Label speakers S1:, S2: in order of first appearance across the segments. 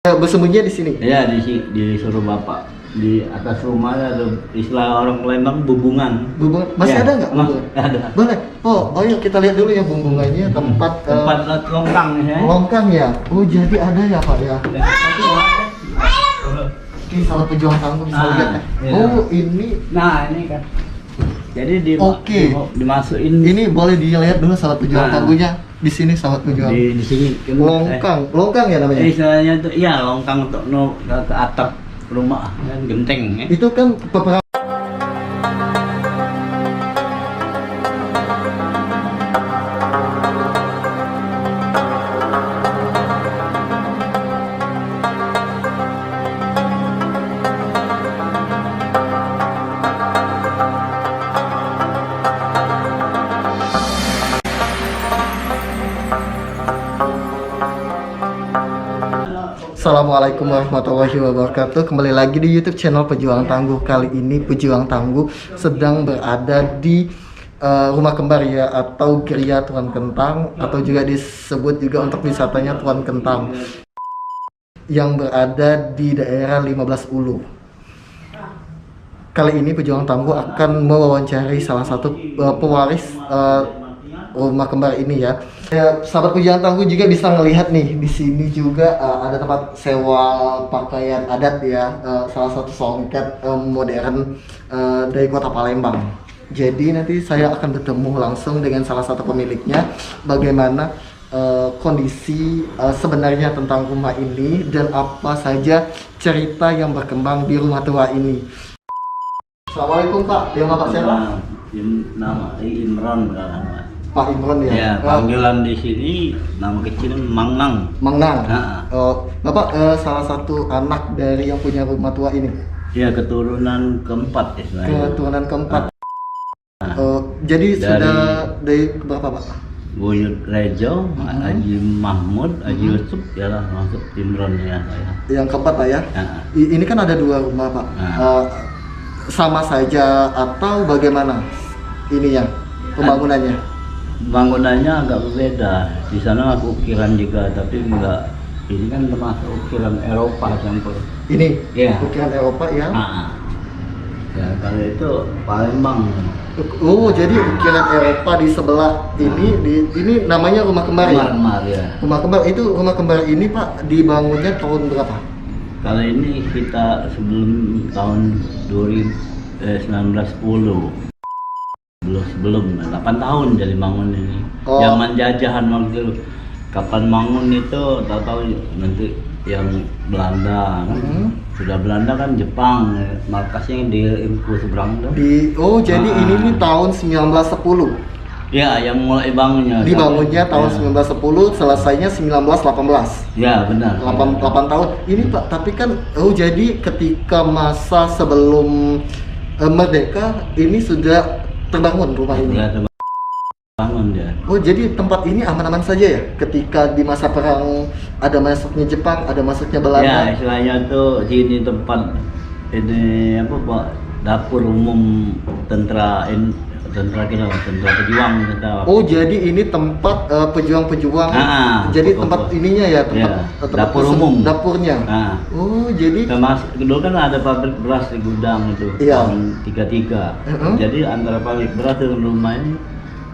S1: Bersembunyi di sini.
S2: Ya, disuruh bapak di atas rumahnya ada istilah orang Lembang bubungan.
S1: Bubungan masih
S2: Ya,
S1: ada nggak?
S2: ada.
S1: Boleh. Oh yuk kita lihat dulu ya bumbungannya tempat
S2: longkang ya.
S1: longkang ya. Oh jadi ada ya Pak ya. Ini salah pejuang tangguh bisa lihat ya.
S2: Iya.
S1: Oh ini.
S2: Nah ini kan. Jadi dimasukin.
S1: Ini boleh dilihat dulu salah pejuang tangguhnya di sini sahabat pejuang.
S2: Di sini
S1: longkang ya namanya.
S2: Istilahnya itu iya longkang untuk ke atap rumah kan genteng ya.
S1: Itu kan beberapa Assalamualaikum warahmatullahi wabarakatuh. Kembali lagi di YouTube channel Pejuang Tangguh. Kali ini Pejuang Tangguh sedang berada di rumah kembar ya, atau Geria Tuan Kentang, atau juga disebut juga untuk wisatanya Tuan Kentang, yang berada di daerah 15 Ulu. Kali ini Pejuang Tangguh akan mewawancari salah satu pewaris rumah kembar ini ya. Sahabat Pejuang Tangguh juga bisa ngelihat nih di sini juga ada tempat sewa pakaian adat ya, salah satu songket modern dari kota Palembang. Jadi nanti saya akan bertemu langsung dengan salah satu pemiliknya, bagaimana kondisi sebenarnya tentang rumah ini dan apa saja cerita yang berkembang di rumah tua ini. Assalamualaikum Pak, nama Pak siapa?
S2: Nama Imron kan.
S1: Pak Imron ya?
S2: Ya, panggilan di sini nama kecil Mang Nang.
S1: Mang Nang. Bapak salah satu anak dari yang punya rumah tua ini? Ya,
S2: keturunan keempat istilahnya.
S1: Keturunan keempat. Jadi sudah dari berapa Pak?
S2: Buyut Rejo, Haji Mahmud, Haji Yusuf, ya lah masuk Imron ya saya. Yang
S1: keempat Pak ya? Ini kan ada dua rumah Pak. Sama saja atau bagaimana ininya pembangunannya?
S2: Bangunannya agak berbeda. Di sana ukiran juga, tapi enggak. Ini kan termasuk ukiran Eropa campur.
S1: Ini?
S2: Ya.
S1: Ukiran Eropa ya?
S2: Ya, kalau itu Palembang.
S1: Oh, jadi ukiran Eropa di sebelah ini namanya rumah kembar ya?
S2: Ya.
S1: Rumah kembar itu, rumah kembar ini Pak dibangunnya tahun berapa?
S2: Kalau ini kita sebelum tahun 1910. Belum 8 tahun jadi bangun ini. Zaman jajahan waktu itu. Kapan bangun itu tahu nanti yang Belanda kan. Sudah Belanda kan Jepang, markasnya di Impu seberang tuh.
S1: Jadi ini nih tahun 1910.
S2: Ya, yang mulai bangunnya.
S1: Dibangunnya tahun 1910, selesainya 1918.
S2: Ya, benar.
S1: 8 tahun. Ini Pak, tapi kan jadi ketika masa sebelum merdeka ini sudah terbangun rumah ini.
S2: Bangun ya.
S1: Oh, jadi tempat ini aman-aman saja ya? Ketika di masa perang ada masuknya Jepang, ada masuknya Belanda.
S2: Ya, istilahnya tuh sini tempat ini apa Pak? Dapur umum tentara pejuang kita.
S1: Oh, jadi ini tempat pejuang-pejuang. Jadi tempat ininya ya, tempat
S2: dapur umum.
S1: Dapurnya. Oh, jadi
S2: dulu kan ada pabrik beras di gudang itu.
S1: Iya.
S2: Tahun 33. Jadi antara pabrik beras dengan rumah ini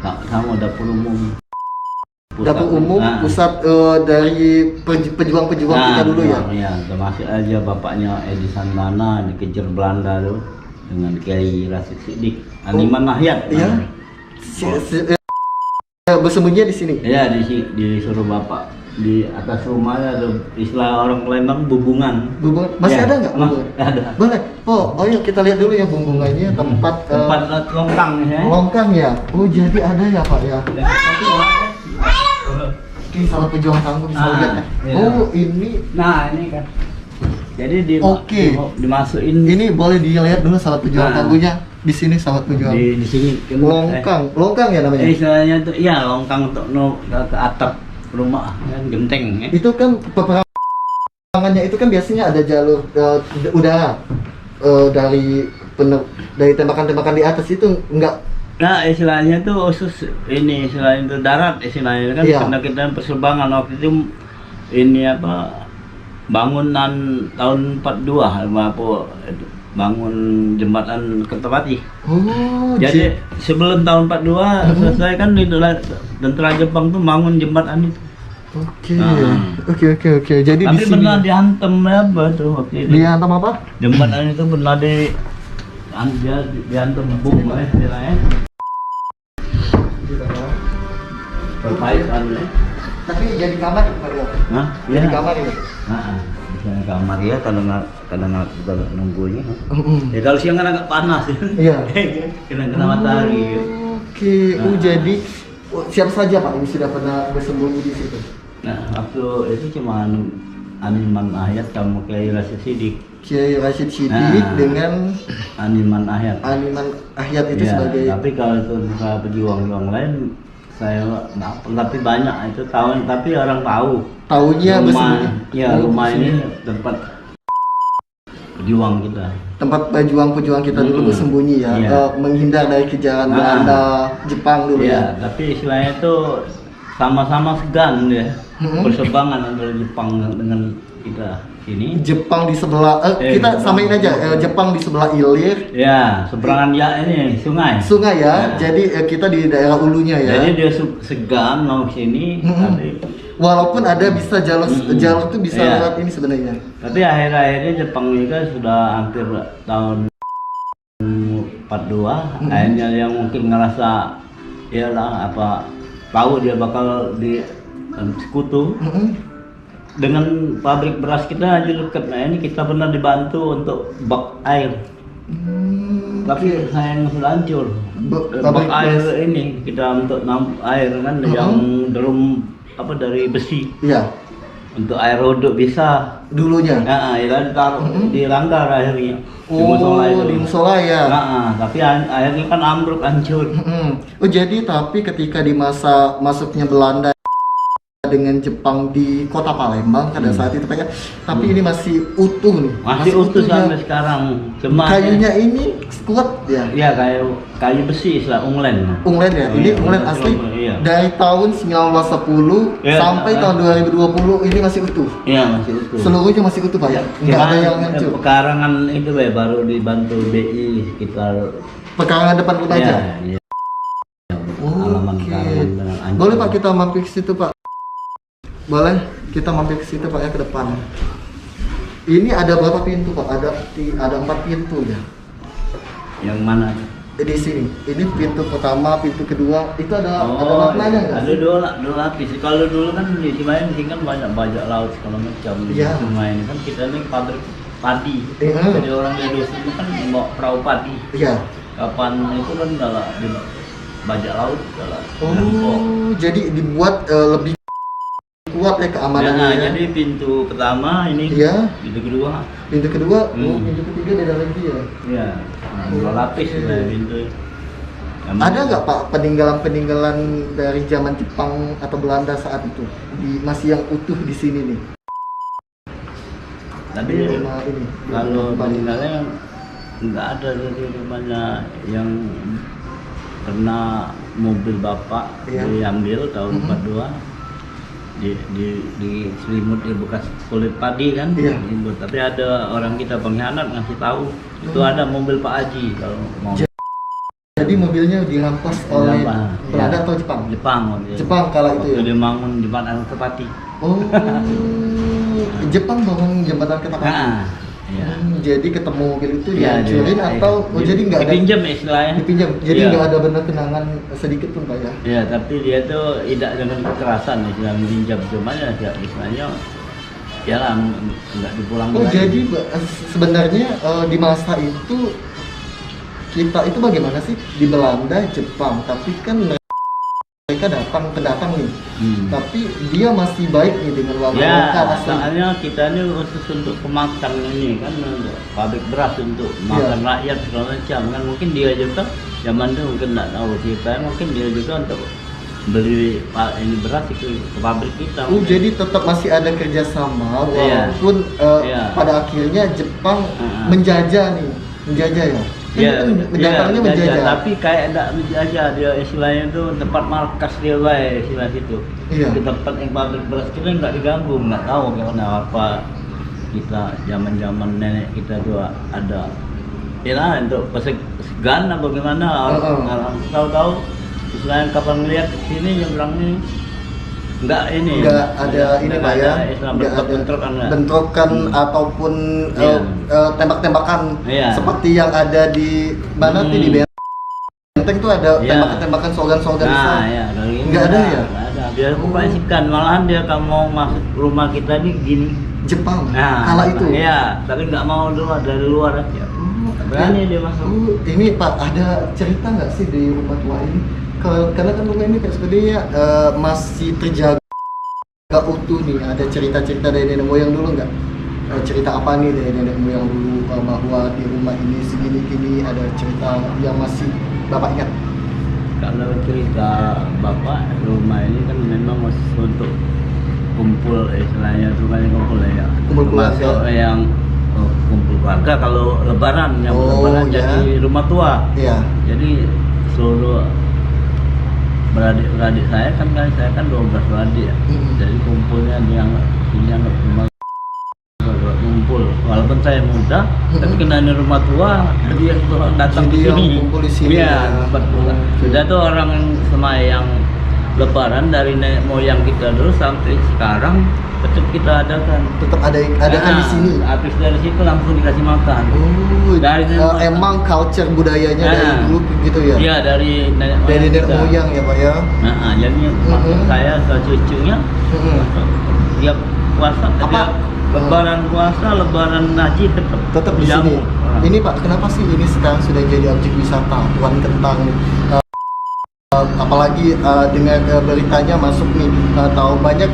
S2: sama dapur umum.
S1: Dapur umum pusat dari pejuang-pejuang kita dulu ya.
S2: Iya, termasuk aja bapaknya Edi Sandana dikejar Belanda tuh dengan Kiai Rasid Siddiq. Animan Nahyat.
S1: Iya. Bersembunyi di sini.
S2: Ya, disuruh bapak di atas rumahnya ada istilah orang Lembang bubungan.
S1: Bubungan masih ada nggak?
S2: Ada.
S1: Boleh. Oh yuk kita lihat dulu ya bumbungannya tempat
S2: longkang ya.
S1: Longkang ya. Oh jadi ada ya Pak ya. Ini salah pejuang tangguh bisa lihat ya. Oh ini.
S2: Nah ini kan. Jadi dimasukin.
S1: Ini boleh dilihat dulu salah pejuang tangguhnya di sini sahabat pejuang.
S2: Di sini
S1: longkang ya namanya.
S2: Istilahnya itu iya longkang untuk ke atap rumah kan genteng ya.
S1: Itu kan peperangannya itu kan biasanya ada jalur udara dari tembakan-tembakan di atas itu enggak.
S2: Nah, istilahnya tuh khusus ini istilahnya itu darat istilahnya kan. Karena kita persebangan waktu itu ini apa bangunan tahun 42 aku bangun jembatan Kertapati.
S1: Oh,
S2: Jadi sebelum tahun 42 selesai kan itu tentara Jepang tuh bangun jembatan itu.
S1: Oke.
S2: Nah.
S1: Oke. Jadi
S2: Tapi
S1: di sini
S2: pernah dihantam apa tuh waktu itu.
S1: dihantam apa?
S2: Jembatan itu pernah dihantam bom istilahnya. Perpaikan ya.
S1: Tapi jadi kamar Pak ya?
S2: Hah?
S1: Jadi
S2: Iya.
S1: kamar ya?
S2: Misalnya kamar ya kadang kita nunggunya.
S1: Mm-mm.
S2: Ya kalau siang kan agak panas ya.
S1: Iya.
S2: Kena matahari gitu.
S1: Oke. Jadi siapa saja Pak yang sudah pernah bersembunyi di situ?
S2: Nah, waktu itu cuma Animan Ahyat sama Kiai Rashid Siddiq.
S1: Kiai Rashid Siddiq dengan
S2: Animan Ahyat.
S1: Animan Ahyat itu
S2: Ya,
S1: sebagai
S2: tapi kalau itu pejuang-pejuang lain saya nggak tapi banyak itu tahu, tapi orang tahu
S1: tahunya
S2: rumah
S1: bersembunyi.
S2: ya
S1: Oh,
S2: rumah ini
S1: bersembunyi.
S2: tempat pejuang kita.
S1: Tempat pejuang-pejuang kita dulu bersembunyi ya,
S2: Iya.
S1: menghindar dari kejaran Belanda, Jepang dulu ya.
S2: Ya, tapi istilahnya itu sama-sama segan ya. Persebangan antara Jepang dengan kita sini.
S1: Jepang di sebelah, kita samain aja, Jepang di sebelah ilir,
S2: Ya, seberangan ya ini sungai.
S1: sungai
S2: Ya.
S1: ya. Jadi kita di daerah ulunya ya.
S2: Jadi dia segan mau sini, tapi
S1: Walaupun ada bisa jalur tuh bisa
S2: Iya.
S1: lewat ini sebenarnya.
S2: Tapi akhir-akhirnya Jepang juga sudah hampir tahun 42 akhirnya yang mungkin ngerasa iyalah apa tahu dia bakal di sekutu dengan pabrik beras kita aja dekat. Nah ini kita pernah dibantu untuk bak air, tapi sayang sudah hancur.
S1: Pabrik
S2: Bak air
S1: beras.
S2: ini kita untuk air kan yang drum apa dari besi
S1: Iya,
S2: untuk air rodok bisa.
S1: dulunya.
S2: Nah, ya kan taruh di langgar akhirnya. Di
S1: Oh,
S2: musola itu.
S1: di musola ya.
S2: Nah, tapi akhirnya kan ambruk hancur.
S1: Oh jadi tapi ketika di masa masuknya Belanda dengan Jepang di kota Palembang pada saat itu Pak ya, tapi ini masih utuh nih.
S2: Masih utuh
S1: ya.
S2: sampai sekarang. Cuma
S1: Kayunya ini kuat ya.
S2: ya kayu besi istilah unglen.
S1: Unglen ya, ini
S2: Iya,
S1: unglen
S2: masih
S1: asli
S2: unglen, iya.
S1: dari tahun 1910
S2: Iya,
S1: sampai tahun 2020 ini masih utuh.
S2: Iya, masih utuh.
S1: Seluruhnya masih utuh Pak ya, nggak ada yang hancur.
S2: Pekarangan itu baru dibantu BI sekitar
S1: Pekarangan depan rumah aja.
S2: ya. Halaman
S1: Oke.
S2: pekarangan dengan hancur.
S1: Boleh Pak kita mampir ke situ Pak? Boleh kita mampir ke situ Pak ya, ke depan. Ini ada berapa pintu Pak? Ada 4 pintu ya.
S2: Yang mana?
S1: Di sini. Ini pintu pertama, pintu kedua. Itu ada maknanya nggak?
S2: Ada dua lapis. Kalau dulu kan di Simain kan banyak bajak laut segala macam. Di
S1: Iya.
S2: Simain kan kita ini pabrik padi.
S1: Iya.
S2: Jadi orang di dusun itu kan mau perahu padi.
S1: Iya.
S2: Kapan itu kan galak di bajak laut galak.
S1: Oh, jadi dibuat lebih kuat ya keamanannya.
S2: Nah,
S1: ya.
S2: jadi pintu pertama ini,
S1: Iya.
S2: pintu kedua,
S1: Pintu kedua, pintu ketiga beda lagi ya.
S2: ya, dua lapis
S1: Oke.
S2: lah pintu.
S1: Ada nggak Pak peninggalan-peninggalan dari zaman Jepang atau Belanda saat itu masih yang utuh di sini nih?
S2: Tapi
S1: Di rumah ini.
S2: kalau peninggalnya nggak ada di rumahnya yang pernah mobil bapak
S1: Iya.
S2: diambil tahun 42 di selimut di bekas kulit padi kan.
S1: Iya.
S2: Selimut. Tapi ada orang kita pengkhianat ngasih tahu itu ada mobil Pak Haji kalau mau
S1: Jadi mobilnya dirampas oleh
S2: Dirampas,
S1: Belanda
S2: iya.
S1: atau Jepang?
S2: Jepang waktu itu.
S1: Jepang kala itu
S2: Waktu
S1: ya?
S2: dia bangun jembatan Kertapati.
S1: Oh, Jepang bangun jembatan Kertapati.
S2: Nah, iya.
S1: Jadi ketemu mobil itu
S2: Iya,
S1: dihancurin
S2: dia-
S1: atau jadi nggak ada
S2: dipinjam istilahnya.
S1: dipinjam. Jadi
S2: Iya.
S1: nggak ada benar kenangan sedikit pun Pak ya?
S2: Ya, tapi dia tuh tidak dengan kekerasan istilah meminjam cuma ya istilahnya ya lah nggak dipulang
S1: Oh
S2: lagi.
S1: jadi sebenarnya di masa itu kita itu bagaimana sih di Belanda, Jepang, tapi kan mereka pendatang nih, tapi dia masih baik nih dengan warga
S2: Ya,
S1: lokal asli.
S2: soalnya kita ini khusus untuk pemakan ini kan untuk pabrik beras untuk makan rakyat segala macam kan mungkin dia juga zaman itu mungkin nggak tahu kita mungkin dia juga untuk beli ini beras itu ke pabrik kita.
S1: Oh jadi tetap masih ada kerjasama
S2: Iya.
S1: walaupun
S2: Iya.
S1: pada akhirnya Jepang
S2: Heeh.
S1: menjajah ya.
S2: Iya,
S1: Datangnya menjajah.
S2: tapi kayak enggak menjajah dia istilahnya itu tempat markas dia istilah situ.
S1: Iya.
S2: Di tempat yang pabrik beras kita nggak diganggu, nggak tahu gimana apa kita zaman nenek kita tuh ada ya untuk segan apa gimana orang tahu-tahu istilahnya kapan ngeliat sini nyebrang ini enggak
S1: ada ini Pak ya,
S2: enggak ada
S1: bentrokan ataupun tembak-tembakan seperti yang ada di mana tuh di Benteng tuh ada tembak-tembakan slogan-slogan nggak ada ya?
S2: Nggak ada. Biar aku pastikan, malahan dia kalau mau masuk rumah kita nih gini.
S1: Jepang, kala itu.
S2: Iya, tapi nggak mau dari luar aja. Berani dia masuk.
S1: Ini Pak, ada cerita nggak sih di rumah tua ini? Karena kan rumah ini kayak sepertinya masih terjaga utuh nih. Ada cerita-cerita dari nenek moyang dulu nggak? Cerita apa nih dari nenek moyang dulu bahwa di rumah ini segini-gini ada cerita yang masih Bapak ingat?
S2: Kalau cerita Bapak, rumah ini kan memang masih untuk kumpul istilahnya tuh kan kumpul ya.
S1: Kumpul keluarga.
S2: Yang kumpul keluarga kalau lebaran yang lebaran jadi rumah tua.
S1: Iya.
S2: Jadi seluruh beradik saya kan 12 beradik ya. Jadi kumpulnya yang sini yang rumah kumpul. Walaupun saya muda, tapi kena di rumah tua, jadi yang datang ke sini.
S1: Kumpul di sini.
S2: Iya, betul. Sudah tuh orang semayang lebaran dari nenek moyang kita dulu sampai sekarang tetap kita adakan.
S1: Tetap adakan di sini.
S2: Habis dari situ langsung dikasih makan.
S1: Dari emang culture budayanya dari dulu gitu ya.
S2: Iya, dari
S1: nenek moyang ya Pak ya.
S2: Jadi saya ke cucunya tiap puasa lebaran puasa, lebaran haji tetap
S1: di sini. Ini Pak, kenapa sih ini sekarang sudah jadi objek wisata Tuan Kentang? Apalagi dengan beritanya masuk nih, tahu banyak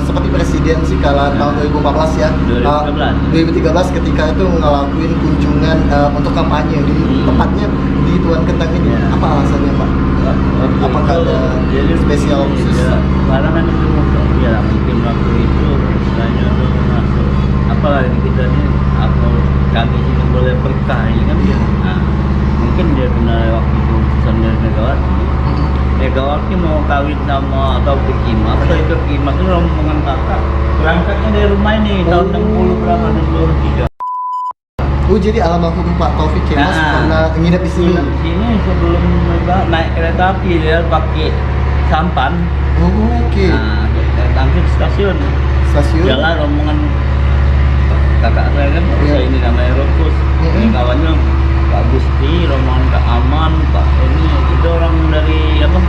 S1: seperti presiden sih kala tahun 2014 ya, 2013 ketika itu ngelakuin kunjungan untuk kampanye di tepatnya di Tuan Kentang ini. Apa alasannya Pak? Apakah ada spesial khusus?
S2: Karena kan itu ya mungkin waktu itu istilahnya tuh masuk apalagi kita ini atau kami ini boleh berkah ini kan. Nah, mungkin dia kena waktu itu dari Megawati mau kawin sama atau Kemas atau itu Kemas itu rombongan kakak berangkatnya dari rumah ini tahun 60 berapa 63.
S1: Jadi almarhum Pak Taufik Kemas pernah nginep di sini.
S2: Di sini sebelum naik kereta api dia pakai sampan.
S1: Oke.
S2: Nah, langsung stasiun. Jalan rombongan kakak saya kan, ini namanya Rokus. Ini kawannya Pak Gusti, rombongan Kak Aman, Pak ini itu orang dari apa?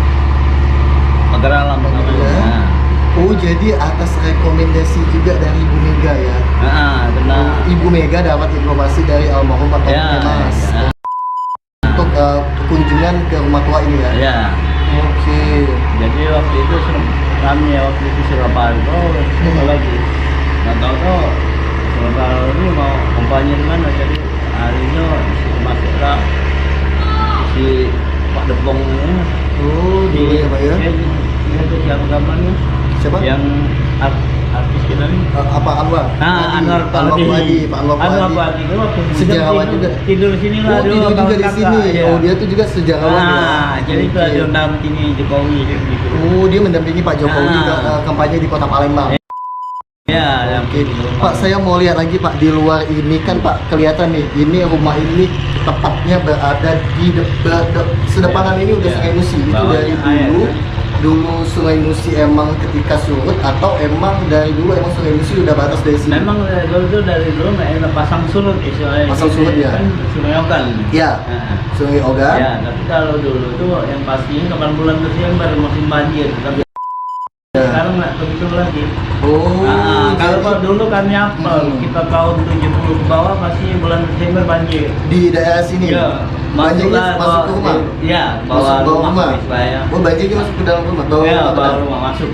S2: Magaralam namanya.
S1: Jadi atas rekomendasi juga dari Ibu Mega ya.
S2: Benar.
S1: Ibu Mega dapat informasi dari almarhum Pak Taufik Kemas untuk kunjungan ke rumah tua ini ya.
S2: Iya.
S1: Oke.
S2: Jadi waktu itu kami waktu itu Surabaya lagi. Nggak tahu tuh Surabaya ini mau kampanye di mana, jadi harinya masuklah si Pak Depong ini.
S1: Di apa ya?
S2: Itu siapa gambarnya?
S1: Siapa?
S2: Yang artis kita nih.
S1: Apa Anwar?
S2: Anwar
S1: Pak Anwar Padi. Sejarawan juga.
S2: Tidur sini lah.
S1: Tidur juga di sini. Dia tuh juga sejarawan ya.
S2: Jadi itu ada mendampingi Jokowi gitu.
S1: Dia mendampingi Pak Jokowi ke kampanye di Kota Palembang.
S2: Ya,
S1: oke. Pak, saya mau lihat lagi Pak, di luar ini kan Pak kelihatan nih, ini rumah ini tepatnya berada di sedepanan ini udah Sungai Musi. Itu dari dulu Sungai Musi emang ketika surut atau emang dari dulu emang Sungai Musi udah batas dari sini?
S2: Memang dari dulu pasang surut istilahnya.
S1: Pasang surut ya.
S2: Kan Sungai Ogan.
S1: Iya. Sungai Ogan.
S2: Ya, tapi kalau dulu tuh yang pastinya kapan bulan Desember musim banjir. Tapi sekarang nggak begitu lagi. Kalau dulu kami apel, kita tahun 70 ke bawah pasti bulan Desember banjir.
S1: Di daerah sini?
S2: Iya.
S1: Banjirnya masuk ke rumah?
S2: Iya,
S1: bawah rumah.
S2: Banjirnya
S1: masuk ke dalam rumah?
S2: Bawah rumah masuk.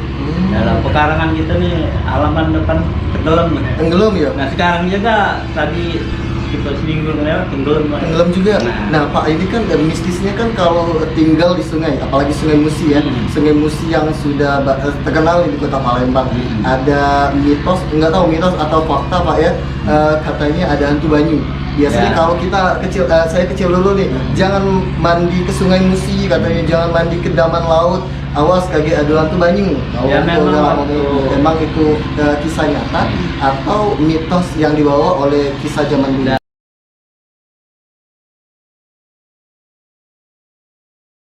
S2: Dalam pekarangan kita nih, halaman depan tenggelam.
S1: Tenggelam ya?
S2: Nah sekarang juga tadi kita seminggu lewat tenggelam
S1: juga. Nah Pak, ini kan mistisnya kan kalau tinggal di sungai, apalagi Sungai Musi ya, Sungai Musi yang sudah terkenal di Kota Palembang. Ada mitos, nggak tahu mitos atau fakta Pak ya, katanya ada hantu banyu. Biasanya kalau kita kecil, saya kecil dulu nih, jangan mandi ke Sungai Musi katanya, jangan mandi ke Daman Laut. awas kaget aduan tuh banyu.
S2: Ya,
S1: Memang itu kisah nyata atau mitos yang dibawa oleh kisah zaman dulu.